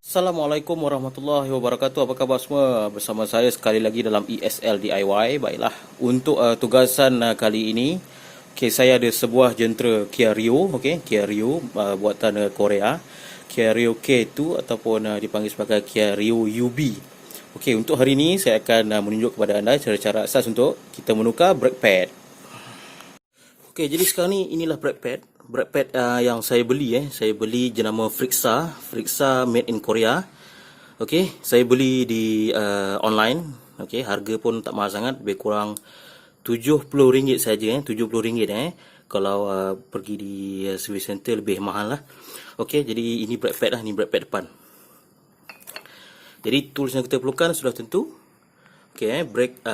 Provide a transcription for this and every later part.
Assalamualaikum warahmatullahi wabarakatuh. Apa khabar semua? Bersama saya sekali lagi dalam ESL DIY. Baiklah, untuk tugasan kali ini, saya ada sebuah jentera Kia Rio, Kia Rio buatan Korea. Kia Rio K2 ataupun dipanggil sebagai Kia Rio UB. Untuk hari ini saya akan menunjuk kepada anda cara-cara asas untuk kita menukar brake pad. Jadi sekarang ni inilah brake pad. Brake pad yang saya beli saya beli jenama Frixa made in Korea. Saya beli di online. Harga pun tak mahal sangat, lebih kurang RM70 saja, RM70. Kalau pergi di service center lebih mahal lah. Jadi ini brake pad lah, ini brake pad depan. Jadi tools yang kita perlukan sudah tentu brake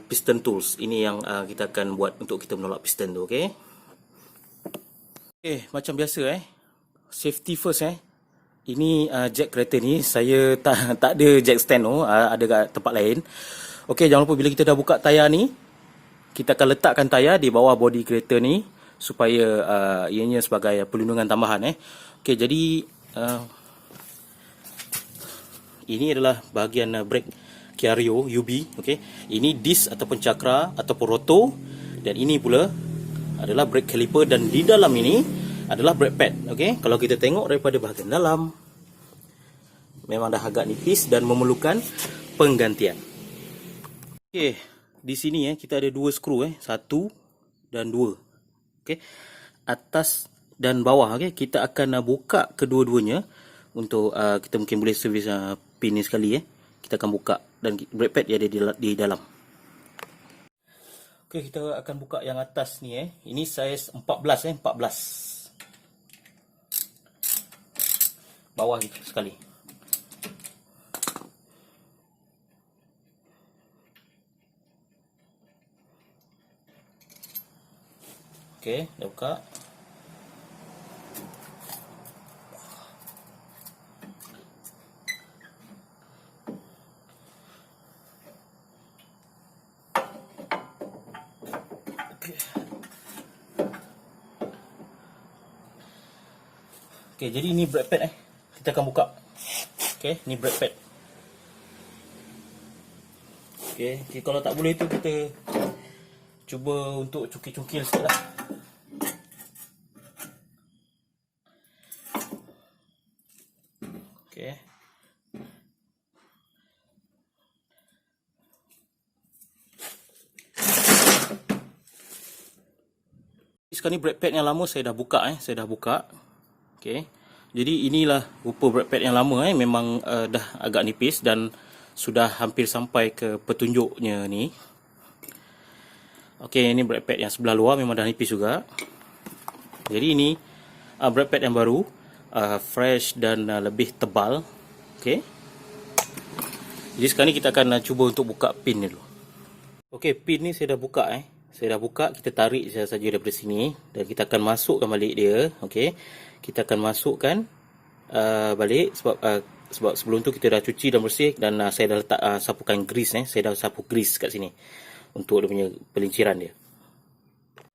piston tools. Ini yang kita akan buat untuk kita menolak piston tu. Macam biasa safety first Ini jack kereta ni saya tak ada jack stand tu, ada kat tempat lain. Jangan lupa bila kita dah buka tayar ni, kita akan letakkan tayar di bawah bodi kereta ni supaya ianya sebagai perlindungan tambahan jadi ini adalah bahagian brake Kia Rio UB. Ini disc ataupun cakra ataupun rotor, dan ini pula adalah brake caliper, dan di dalam ini adalah brake pad. Kalau kita tengok daripada bahagian dalam, memang dah agak nipis dan memerlukan penggantian. Di sini kita ada dua skru, satu dan dua. Atas dan bawah. Kita akan buka kedua-duanya untuk kita mungkin boleh servis pin ni sekali. Kita akan buka, dan brake pad dia ada di dalam. Kita akan buka yang atas ni Ini saiz 14 bawah sekali. Dah buka. Jadi ini brake pad kita akan buka. Ni brake pad. Kalau tak boleh tu kita cuba untuk cukil-cukil sikit lah. Sekarang ni brake pad yang lama saya dah buka Jadi inilah rupa brake pad yang lama memang dah agak nipis dan sudah hampir sampai ke petunjuknya ni. Ini brake pad yang sebelah luar memang dah nipis juga. Jadi ini brake pad yang baru, fresh dan lebih tebal. Jadi sekarang ni kita akan cuba untuk buka pin dulu. Pin ni saya dah buka Saya dah buka, kita tarik saja daripada sini dan kita akan masukkan balik dia. Kita akan masukkan balik sebab sebelum tu kita dah cuci dan bersih, dan saya dah letak sapukan grease saya dah sapu grease kat sini untuk dia punya pelinciran dia.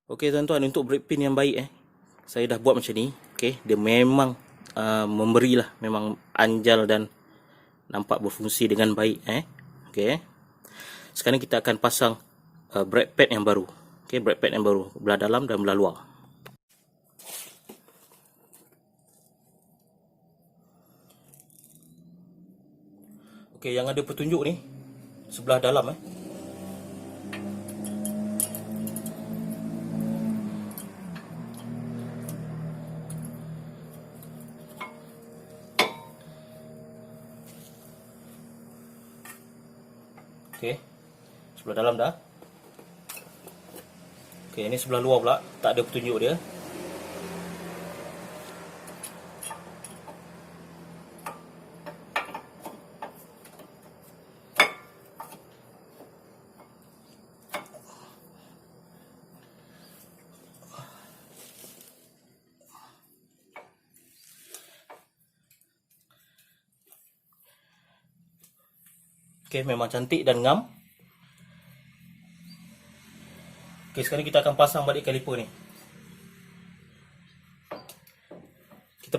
Tuan-tuan, untuk brake pin yang baik saya dah buat macam ni. Dia memang memberilah, memang anjal dan nampak berfungsi dengan baik. Sekarang kita akan pasang brake pad yang baru. Brake pad yang baru, belah dalam dan belah luar. Yang ada petunjuk ni sebelah dalam sebelah dalam dah. Ini sebelah luar pula, tak ada petunjuk dia. Memang cantik dan ngam. Sekarang kita akan pasang balik kaliper ni.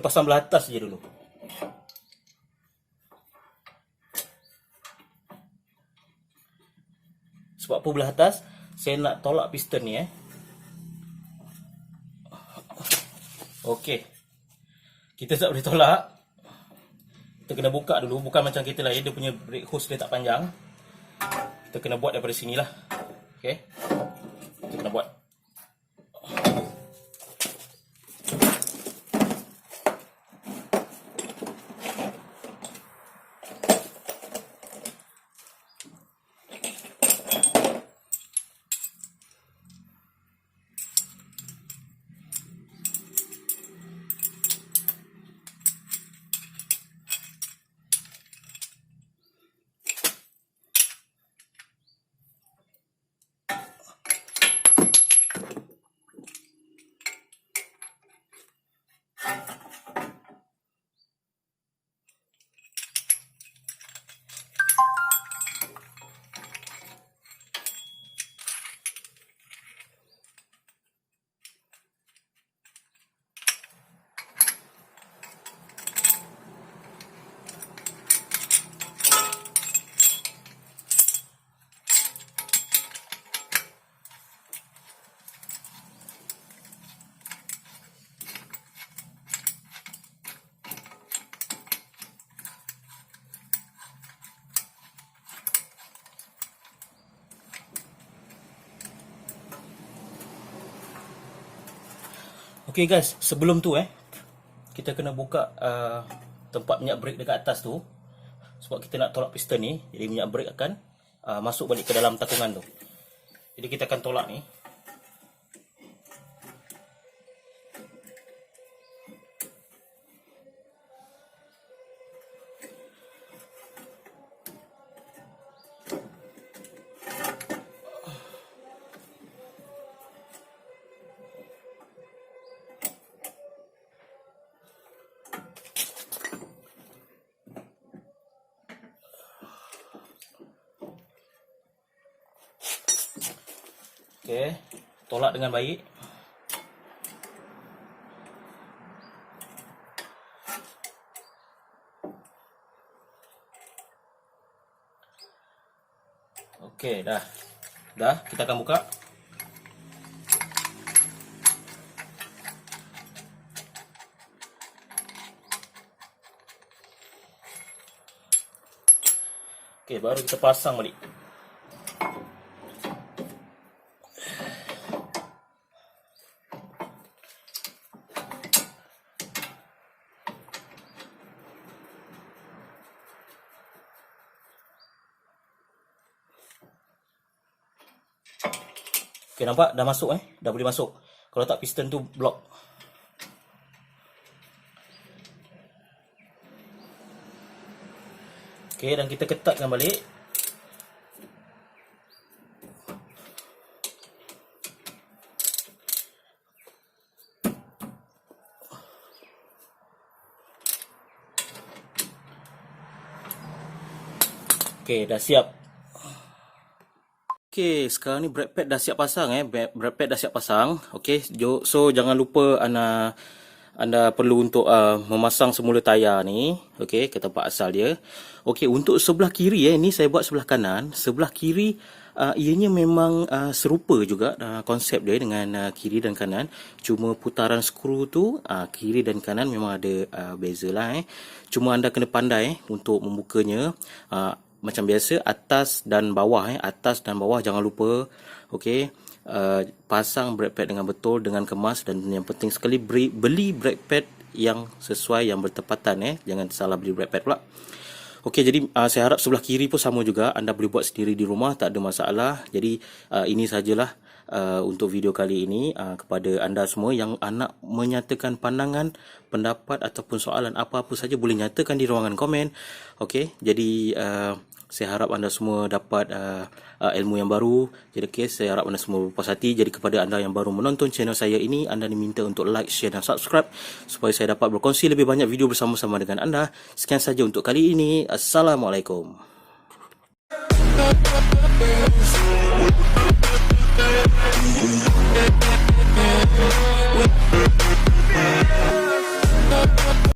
pasang belah atas je dulu. Sebab apa belah atas? Saya nak tolak piston ni Okey. Kita tak boleh tolak. Kita kena buka dulu. Bukan macam kereta lain, dia punya brake hose dia tak panjang. Kita kena buat daripada sinilah. Okey. Kita kena buat. Okey guys, sebelum tu kita kena buka tempat minyak brake dekat atas tu. Sebab kita nak tolak piston ni, jadi minyak brake akan masuk balik ke dalam takungan tu. Jadi kita akan tolak ni. Okey, tolak dengan baik. Okey, dah. Dah, kita akan buka. Okey, baru kita pasang balik. Okey, nampak dah masuk dah boleh masuk. Kalau tak piston tu block. Okey, dan kita ketatkan balik. Okey, dah siap. Okey, sekarang ni brake pad dah siap pasang brake pad dah siap pasang. Okey, so jangan lupa anda perlu untuk memasang semula tayar ni, okey, ke tempat asal dia. Okey, untuk sebelah kiri ni saya buat sebelah kanan. Sebelah kiri ianya memang serupa juga konsep dia dengan kiri dan kanan. Cuma putaran skru tu kiri dan kanan memang ada bezalah Cuma anda kena pandai untuk membukanya. Macam biasa, atas dan bawah atas dan bawah jangan lupa. Okey, pasang brake pad dengan betul, dengan kemas, dan yang penting sekali beli brake pad yang sesuai, yang bertepatan jangan salah beli brake pad pula. Okey, jadi saya harap sebelah kiri pun sama juga, anda boleh buat sendiri di rumah, tak ada masalah. Jadi ini sajalah untuk video kali ini. Kepada anda semua yang nak menyatakan pandangan, pendapat ataupun soalan apa-apa saja, boleh nyatakan di ruangan komen. Okey, jadi saya harap anda semua dapat ilmu yang baru. Jadi saya harap anda semua berpuas hati. Jadi kepada anda yang baru menonton channel saya ini, anda diminta untuk like, share dan subscribe supaya saya dapat berkongsi lebih banyak video bersama-sama dengan anda. Sekian saja untuk kali ini. Assalamualaikum. We'll be right back.